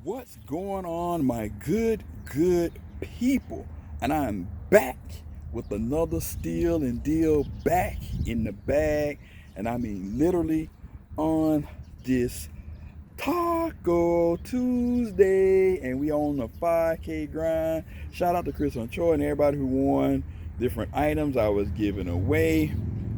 What's going on, my good people? And I'm back with another steal and deal back in the bag. And I mean literally on this Taco Tuesday. And we on the 5K grind. Shout out to Chris and Troy and everybody who won different items I was giving away.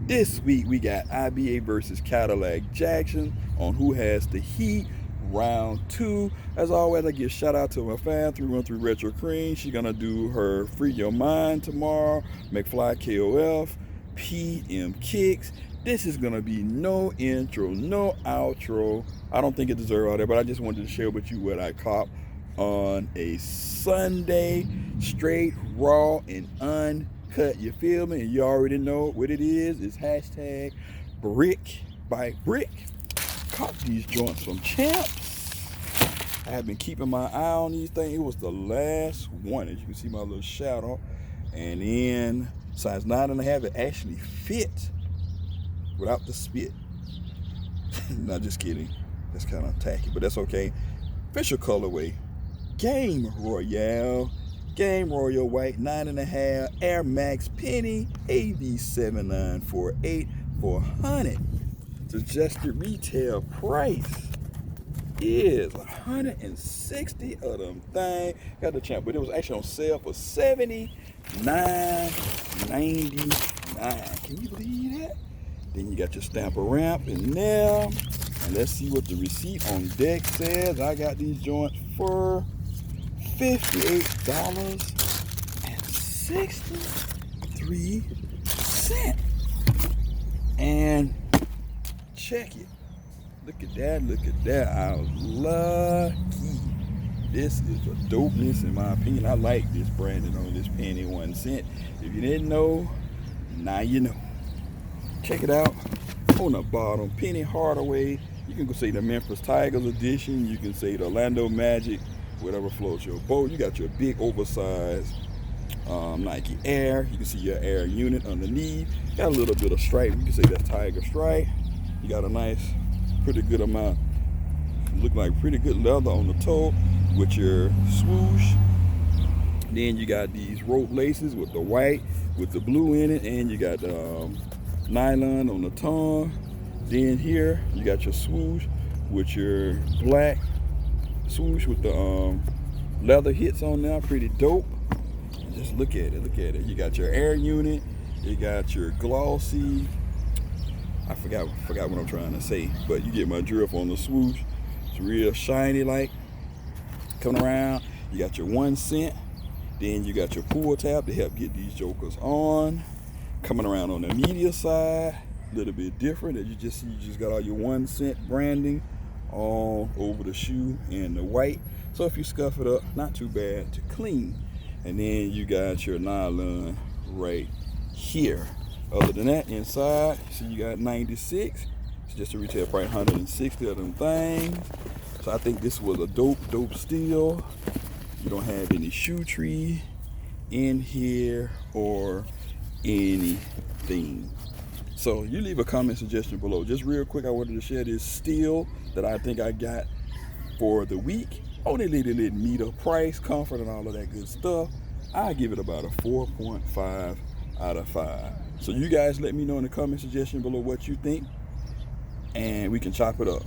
This week we got IBA versus Cadillac Jackson on who has the heat. Round 2. As always, I give shout out to my fan 313 Retro Cream. She's gonna do her Free Your Mind tomorrow. MCFLYKOF, PMKICKZ. This is gonna be no intro, no outro. I don't think it deserves all that, but I just wanted to share with you what I caught on a Sunday, straight, raw, and uncut. You feel me? And you already know what it is. It's hashtag brick by brick. Caught these joints from Champs. I have been keeping my eye on these things. It was the last one, as you can see my little shout out. And then size 9.5, it actually fit without the spit. Not just kidding. That's kind of tacky, but that's okay. Official colorway, Game Royale White 9.5 Air Max Penny AV7948 400. Suggested retail price is $160 of them thing. Got the Champ, but it was actually on sale for $79.99. Can you believe that? Then you got your stamper ramp in there. And let's see what the receipt on deck says. I got these joints for $58.63. And check it. Look at that. I was lucky. This is a dopeness in my opinion. I like this branding on this penny 1 cent. If you didn't know, now you know. Check it out. On the bottom, Penny Hardaway. You can go say the Memphis Tigers edition. You can say the Orlando Magic, whatever floats your boat. You got your big oversized Nike Air. You can see your Air unit underneath. Got a little bit of stripe. You can say that's Tiger stripe. You got a nice, pretty good amount, look like pretty good leather on the toe with your swoosh. Then you got these rope laces with the white, with the blue in it, and you got nylon on the tongue. Then here you got your swoosh with your black swoosh with the leather hits on there, pretty dope. Just look at it. You got your Air unit, you got your glossy. I forgot what I'm trying to say, but you get my drift on the swoosh. It's real shiny like. Coming around, you got your 1 cent. Then you got your pull tab to help get these jokers on. Coming around on the media side, a little bit different. As you just see, you just got all your 1 cent branding all over the shoe and the white. So if you scuff it up, not too bad to clean. And then you got your nylon right here. Other than that, inside, see you got 96. It's just a retail price, 160 of them things. So I think this was a dope steal. You don't have any shoe tree in here or anything. So you leave a comment suggestion below. Just real quick, I wanted to share this steal that I think I got for the week. Only little meter price, comfort, and all of that good stuff. I give it about a 4.5 out of 5. So you guys let me know in the comment suggestion below what you think, and we can chop it up.